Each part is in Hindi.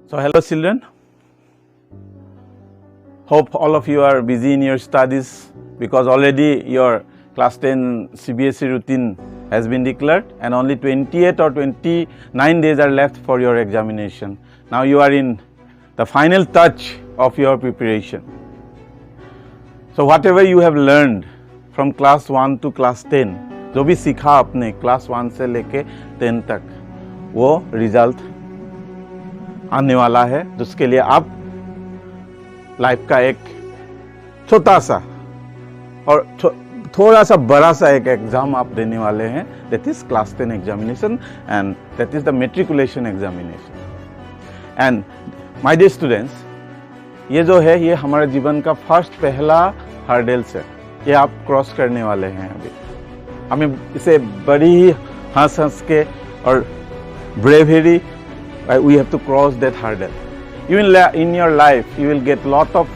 So hello children, hope all of you are busy in your studies because already your class 10 CBSE routine has been declared and only 28 or 29 days are left for your examination. Now you are in the final touch of your preparation. So whatever you have learned from class 1 to class 10, जो भी सीखा आपने class 1 से लेके 10 तक, वो रिजल्ट आने वाला है जिसके लिए आप लाइफ का एक छोटा सा और थोड़ा सा बड़ा सा एक एग्जाम आप देने वाले हैं. That is class 10 examination and that is the matriculation examination. And my dear students, ये जो है ये हमारे जीवन का फर्स्ट पहला हर्डल्स है. ये आप क्रॉस करने वाले हैं. अभी हमें इसे बड़ी ही हंस हंस के और bravery we have to cross that hurdle. You will in your life you will get lot of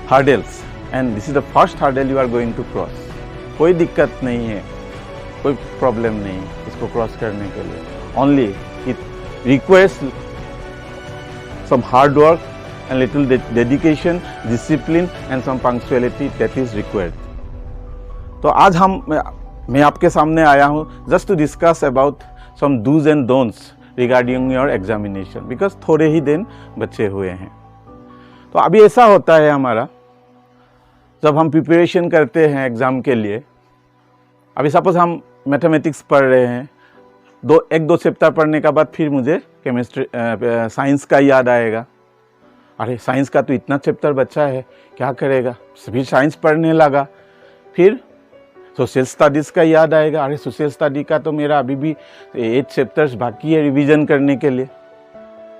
hurdles and this is the first hurdle you are going to cross. कोई दिक्कत नहीं है, कोई प्रॉब्लम नहीं है इसको क्रॉस करने के लिए. Only it requires some hard work and little dedication, discipline and some punctuality that is required. तो आज मैं आपके सामने आया हूँ just to discuss about some do's and don'ts regarding your examination because थोड़े ही दिन बचे हुए हैं. तो अभी ऐसा होता है हमारा जब हम प्रिपरेशन करते हैं एग्ज़ाम के लिए. अभी सपोज हम मैथमेटिक्स पढ़ रहे हैं, एक दो चैप्टर पढ़ने का बाद फिर मुझे केमिस्ट्री साइंस का याद आएगा. अरे साइंस का तो इतना चैप्टर बचा है, क्या करेगा. फिर साइंस पढ़ने लगा. फिर सोशल स्टडीज़ का याद आएगा. अरे सोशल स्टडी का तो मेरा अभी भी 8 चैप्टर्स बाकी है रिवीजन करने के लिए.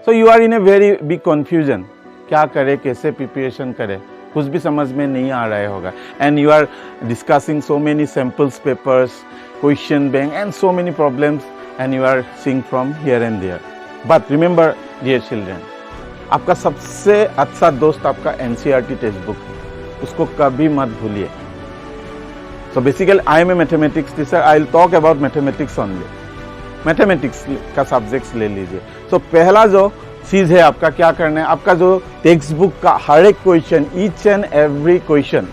So you are in a very big confusion. क्या करे, कैसे प्रिपरेशन करे, कुछ भी समझ में नहीं आ रहा होगा. And you are discussing so many samples papers, question bank and so many problems and you are seeing from here and there. But remember dear children, आपका सबसे अच्छा दोस्त आपका NCERT टेक्स्ट बुक है, उसको कभी मत भूलिए. So basically I am a mathematics teacher. I will talk about mathematics only. Mathematics का सब्जेक्ट्स ले लीजिए. So पहला जो चीज़ है आपका क्या करना है, आपका जो टेक्स्ट बुक का हर एक question, each and every question,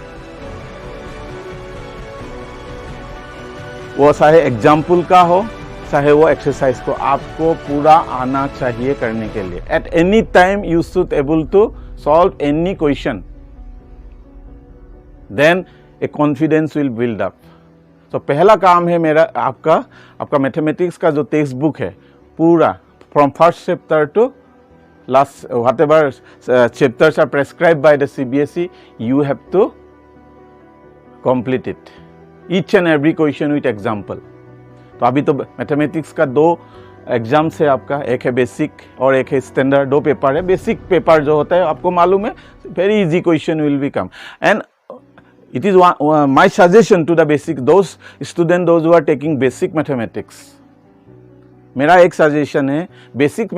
वो चाहे एग्जाम्पल का हो चाहे वो एक्सरसाइज को, आपको पूरा आना चाहिए करने के लिए. At any time you should able to solve any question. Then a confidence will build up. तो पहला काम है मेरा आपका मैथमेटिक्स का जो टेक्स्ट बुक है पूरा from first chapter to last whatever chapters are prescribe by the CBSE, you have to complete it each and every question with example. तो अभी तो मैथमेटिक्स का 2 एग्जाम्स है आपका, एक है बेसिक और एक है स्टैंडर्ड. 2 पेपर है. बेसिक पेपर जो होता है आपको मालूम है, very easy question will be come. And it is my suggestion to the basic those who are taking basic mathematics. मेरा एक सजेशन है, बेसिक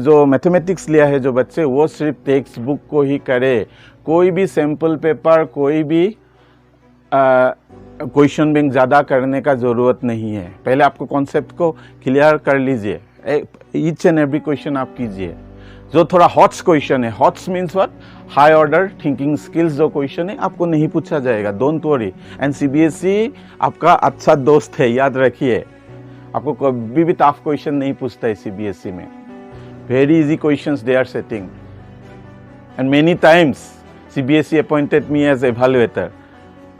जो मैथमेटिक्स लिया है जो बच्चे, वो सिर्फ टेक्स्ट बुक को ही करे. कोई भी सैम्पल पेपर, कोई भी क्वेश्चन बैंक ज़्यादा करने का ज़रूरत नहीं है. पहले आपको कॉन्सेप्ट को क्लियर कर लीजिए. ईच एंड एवरी क्वेश्चन आप कीजिए. जो थोड़ा हॉट्स क्वेश्चन है, hots means what, high order thinking skills जो क्वेश्चन है आपको नहीं पूछा जाएगा. Don't worry. एंड CBSE आपका अच्छा दोस्त है, याद रखिए. आपको कभी भी टफ क्वेश्चन नहीं पूछता है CBSE में. Very easy questions they are setting. And many times CBSE appointed me as evaluator.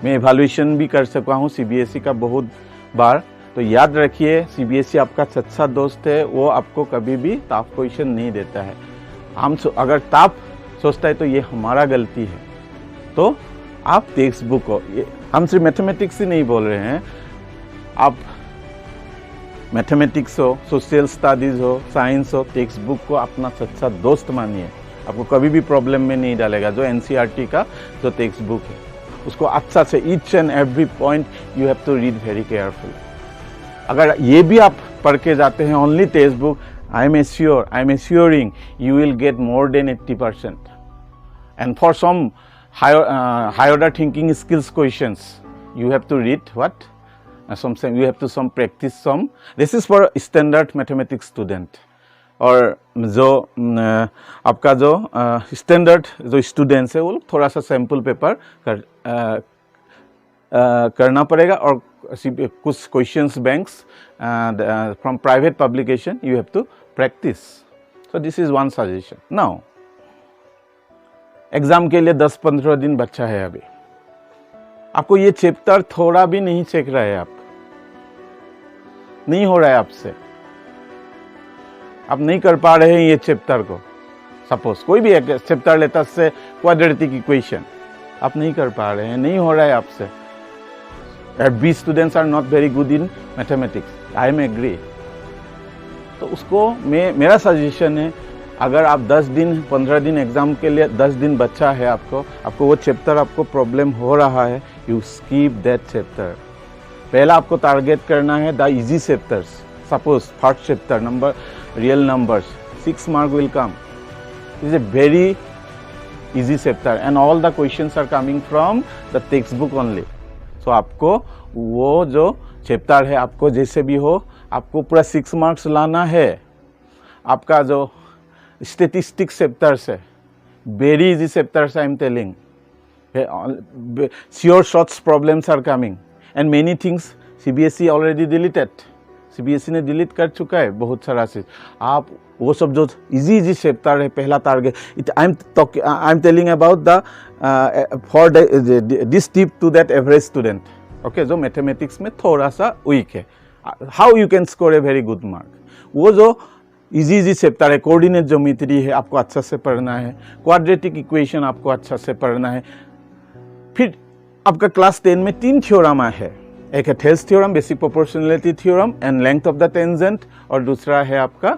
मैं एवेल्युएशन भी कर सका हूँ CBSE का बहुत बार. तो याद रखिए, CBSE आपका अच्छा दोस्त है, वो आपको कभी भी टफ क्वेश्चन नहीं देता है. हम अगर टफ सोचता है तो ये हमारा गलती है. तो आप टेक्स्ट बुक हो, हम सिर्फ मैथमेटिक्स ही नहीं बोल रहे हैं, आप मैथमेटिक्स हो, सोशल स्टडीज़ हो, साइंस हो, टेक्स्ट बुक को अपना सच्चा दोस्त मानिए. आपको कभी भी प्रॉब्लम में नहीं डालेगा. जो NCERT का जो टेक्स्ट बुक है उसको अच्छा से each and every point you have to read very careful. अगर ये भी आप पढ़ के जाते हैं only text book, I am assuring you will get more than 80%. And for some high order thinking skills questions, you have to read what? You have to practice some. This is for standard mathematics student. और जो आपका जो स्टैंडर्ड जो स्टूडेंट्स है वो लोग थोड़ा सा सैम्पल पेपर करना पड़ेगा और कुछ questions banks from private publication you have to practice. So this is one suggestion. Now exam के लिए 10-15 दिन बच्चा है अभी. आपको ये चैप्टर थोड़ा भी नहीं चेक रहा है, आप नहीं हो रहा है आपसे, आप नहीं कर पा रहे हैं ये चैप्टर को. सपोज कोई भी एक चैप्टर लेता से क्वाड्रेटिक इक्वेशन आप नहीं कर पा रहे हैं, नहीं हो रहा है आपसे. B students are not very good in mathematics, I am agree. तो उसको मेरा सजेशन है, अगर आप 10 दिन 15 दिन एग्जाम के लिए 10 दिन बच्चा है आपको वो चैप्टर आपको प्रॉब्लम हो रहा है, यू स्किप दैट चैप्टर. पहला आपको टारगेट करना है the easy chapters. Suppose first chapter number real numbers, 6 mark will come. Is a very easy chapter and all the questions are coming from the text book only. So आपको वो जो चैप्टर है, आपको जैसे भी हो आपको पूरा 6 मार्क्स लाना है. आपका जो स्टेटिस्टिक्स चैप्टर्स है, very easy chapters I am telling. Sure shorts problems are coming and many things CBSE already deleted. CBSE ने डिलीट कर चुका है बहुत सारा चीज. आप वो सब जो इजी चैप्टर है, पहला target I am telling about the for this tip to that average student, okay, जो मैथमेटिक्स में थोड़ा सा वीक है. How you can score a very good mark. वो जो इजी चैप्टर है, कोऑर्डिनेट ज्योमेट्री है, आपको अच्छा से पढ़ना है. क्वाड्रेटिक इक्वेशन आपको अच्छा से पढ़ना है. फिर आपका क्लास 10 में 3 थ्योरम है. एक है Thales theorem, basic proportionality theorem and length of the tangent, और दूसरा है आपका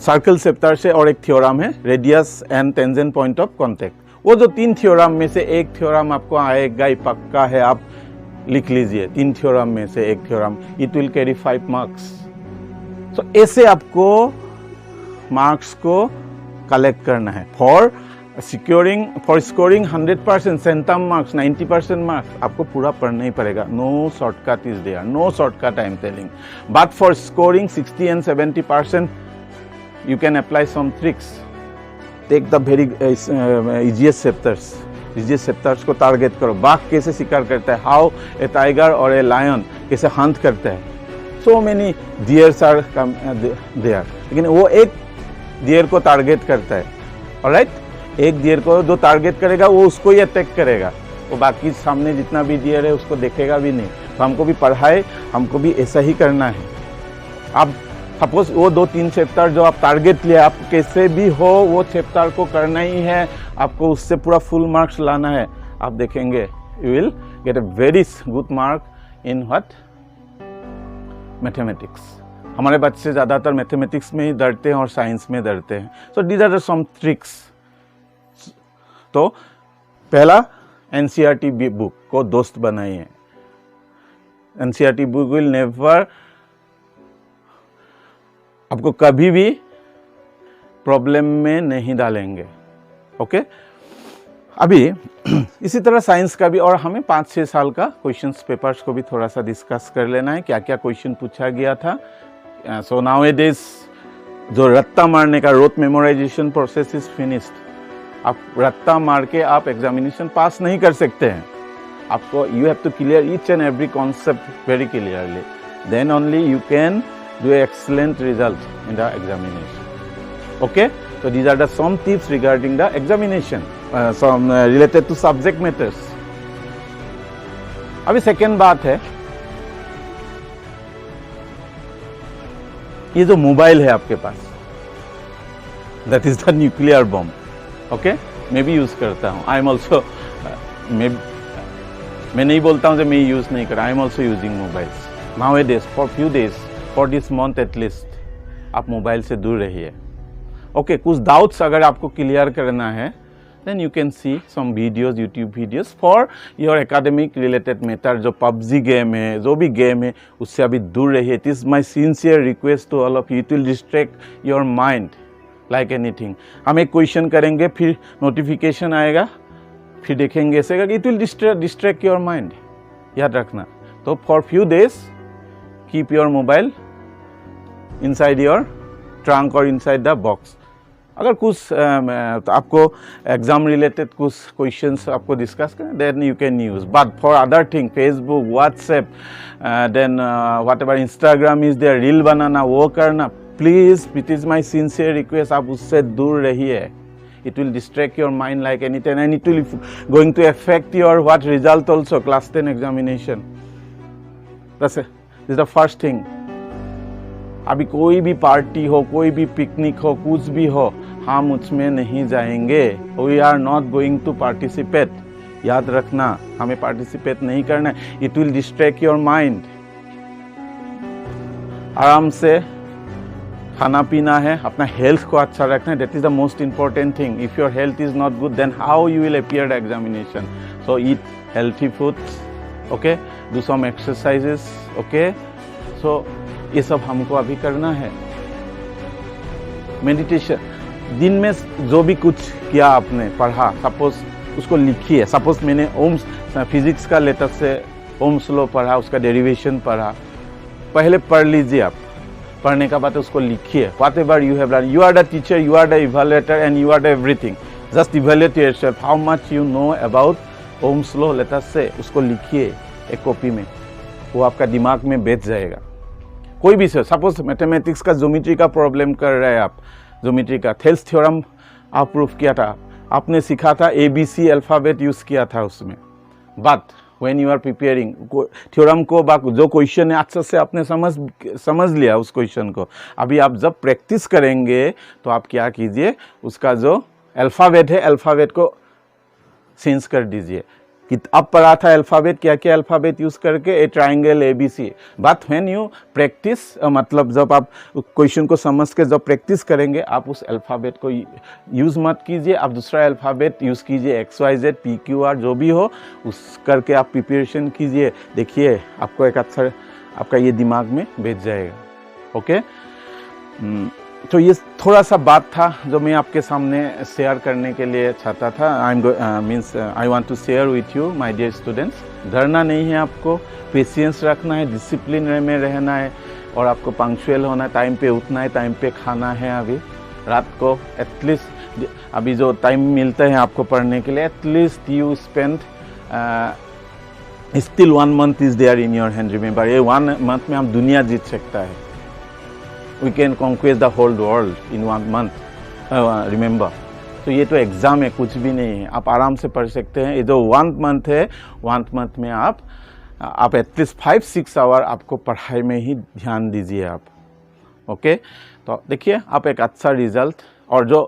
सर्कल चैप्टर से, और एक थ्योरम है radius and tangent point of contact. वो जो 3 थ्योरम में से एक थ्योरम आपको आएगा ही पक्का है, आप लिख लीजिए. 3 थ्योरम में से एक theorem, it will carry 5 marks. तो ऐसे आपको मार्क्स को कलेक्ट करना है. For scoring 100% centum marks, 90% marks आपको पूरा पढ़ना ही पड़ेगा. No shortcut is there, no shortcut I am telling. But for scoring 60 and 70% you can apply some tricks. Take the very easiest chapters को टारगेट करो. बाघ कैसे शिकार करता है, हाउ ए टाइगर और ए लायन कैसे हंट करता है. So many dears are there, लेकिन वो एक डियर को टारगेट करता है. ऑलराइट, एक डियर को जो टारगेट करेगा वो उसको ही अटैक करेगा, वो बाकी सामने जितना भी डियर है उसको देखेगा भी नहीं. तो हमको भी पढ़ाए, हमको भी ऐसा ही करना है. आप सपोज वो 2-3 चैप्टर जो आप टारगेट लिया, आप कैसे भी हो वो चैप्टर को करना ही है, आपको उससे पूरा फुल मार्क्स लाना है. आप देखेंगे you will get a very good mark in what, mathematics. हमारे बच्चे ज़्यादातर मैथमेटिक्स में ही डरते हैं और साइंस में डरते हैं. So these are some tricks. तो पहला NCERT बुक को दोस्त बनाइए. NCERT बुक विल नेवर आपको कभी भी प्रॉब्लम में नहीं डालेंगे. ओके, अभी इसी तरह साइंस का भी, और हमें 5-6 साल का क्वेश्चंस पेपर्स को भी थोड़ा सा डिस्कस कर लेना है, क्या क्या क्वेश्चन पूछा गया था. सो नाउएडेज जो रट्टा मारने का rote memorization process is finished. आप रट्टा मार के आप एग्जामिनेशन पास नहीं कर सकते हैं. आपको you have to clear each and every concept very clearly, then only you can do an excellent result in the examination. Okay, so these are the some tips regarding the examination, some related to subject matters. अभी सेकेंड बात है, ये जो मोबाइल है आपके पास, that is the nuclear bomb. Okay, मैं भी यूज करता हूँ. I am also मैं नहीं बोलता हूँ कि मैं यूज नहीं कर रहा. I am also using mobiles nowadays for few days. For this month at least, आप मोबाइल से दूर रहिए. ओके, कुछ डाउट्स अगर आपको क्लियर करना है, then you can see some videos, YouTube videos for your academic related matter. जो PUBG गेम है, जो भी गेम है, उससे अभी दूर रहिए. It is my sincere request to all of you. It will distract your mind like anything. हम एक क्वेश्चन करेंगे, फिर नोटिफिकेशन आएगा, फिर देखेंगे ऐसे करके, it will distract your mind. याद रखना. तो for few days keep your mobile inside your trunk or inside the box. अगर कुछ तो आपको एग्जाम रिलेटेड कुछ क्वेश्चंस आपको डिस्कस करें, then you can use. But for other thing, Facebook, WhatsApp, then whatever Instagram is there, reel बनाना, वो करना, please it is my sincere request, आप उससे दूर रहिए. It will distract your mind like anything, and it will going to affect your what result also, class 10 examination. That's it. This is the first thing. अभी कोई भी पार्टी हो, कोई भी पिकनिक हो, कुछ भी हो, हम उसमें नहीं जाएंगे. We are not going to participate. याद रखना, हमें पार्टिसिपेट नहीं करना है. It will distract your mind. आराम से खाना पीना है, अपना हेल्थ को अच्छा रखना है. That is the most important thing. If your health is not good, then how you will appear the examination. So eat healthy foods, okay, do some exercises, okay. So ये सब हमको अभी करना है. मेडिटेशन, दिन में जो भी कुछ किया आपने, पढ़ा, सपोज उसको लिखिए. सपोज मैंने ओम्स फिजिक्स का लेटर से ओम्स लॉ पढ़ा, उसका डेरिवेशन पढ़ा, पहले पढ़ लीजिए. आप पढ़ने का बाद उसको लिखिए. Whatever you have learn, you are the teacher, you are the evaluator and you are the everything. Just evaluate yourself, how much you know about Ohm's law letter से. उसको लिखिए एक कॉपी में, वो आपका दिमाग में बैठ जाएगा. कोई भी से, सपोज मैथमेटिक्स का ज्योमेट्री का प्रॉब्लम कर रहे हैं आप, ज्योमेट्री का थेल्स थ्योरम आप प्रूफ किया था, आपने सीखा था ABC अल्फ़ाबेट यूज़ किया था उसमें. But when you are preparing theorem को, जो क्वेश्चन है अच्छा से आपने समझ लिया उस क्वेश्चन को. अभी आप जब प्रैक्टिस करेंगे तो आप क्या कीजिए, उसका जो अल्फ़ाबेट है, अल्फ़ाबेट को चेंज कर दीजिए. अब पढ़ा था अल्फ़ाबेट, क्या क्या अल्फ़ाबेट यूज़ करके, ए triangle ABC. But when you practice, मतलब जब आप क्वेश्चन को समझ के जब प्रैक्टिस करेंगे, आप उस अल्फ़ाबेट को यूज़ मत कीजिए. आप दूसरा अल्फ़ाबेट यूज़ कीजिए, XYZ PQR जो भी हो, उस करके आप प्रिपरेशन कीजिए. देखिए आपको एक अच्छा, आपका ये दिमाग में बैठ जाएगा. ओके. तो ये थोड़ा सा बात था जो मैं आपके सामने शेयर करने के लिए चाहता था. I want to share with you my dear students. डरना नहीं है आपको, पेशेंस रखना है, डिसिप्लिन में रहना है, और आपको पंक्चुअल होना है, टाइम पे उठना है, टाइम पे खाना है. अभी रात को एटलीस्ट, अभी जो टाइम मिलता है आपको पढ़ने के लिए, at least you spend, still 1 month is there in your hand. Remember, ये 1 month में हम दुनिया जीत सकता है. We can conquer the whole world in 1 month. Remember. तो ये तो एग्ज़ाम है, कुछ भी नहीं है. आप आराम से पढ़ सकते हैं. ये जो 1 month है, 1 month में आप एटलीस्ट 5-6 आवर आपको पढ़ाई में ही ध्यान दीजिए आप. ओके. तो देखिए आप एक अच्छा रिजल्ट और जो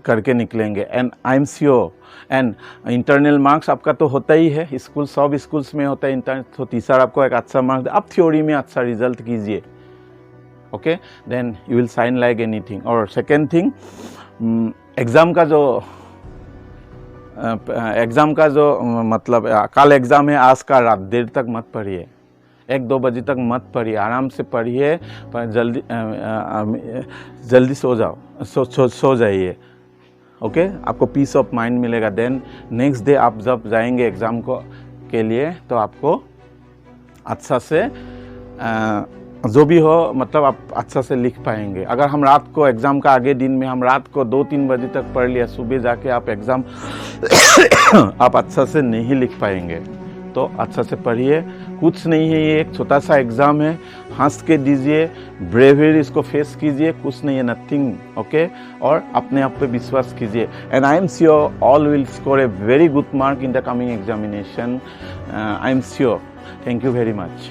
करके निकलेंगे. And I am sure, and internal marks आपका तो होता ही है, स्कूल, सब स्कूल्स में होता है इंटरनल. तो तीसरा आपको एक अच्छा मार्क्स, आप थ्योरी में अच्छा रिजल्ट कीजिए. Okay, then you will shine like anything. और सेकेंड थिंग, एग्ज़ाम का जो मतलब कल एग्ज़ाम है, आज का रात देर तक मत पढ़िए, 1-2 बजे तक मत पढ़िए. आराम से पढ़िए, पर जल्दी सो जाओ, सो जाइए. ओके, आपको पीस ऑफ माइंड मिलेगा. देन नेक्स्ट डे आप जब जाएंगे एग्ज़ाम के लिए, तो आपको अच्छा से जो भी हो, मतलब आप अच्छा से लिख पाएंगे. अगर हम रात को एग्ज़ाम का आगे दिन में हम रात को 2-3 बजे तक पढ़ लिया, सुबह जाके आप एग्ज़ाम आप अच्छा से नहीं लिख पाएंगे. तो अच्छा से पढ़िए, कुछ नहीं है, ये एक छोटा सा एग्ज़ाम है. हंस के दीजिए, ब्रेवरी इसको फेस कीजिए, कुछ नहीं है, नथिंग. ओके. और अपने आप पे विश्वास कीजिए. And I am sure all will score a very good mark in the coming examination. I am sure. Thank you very much.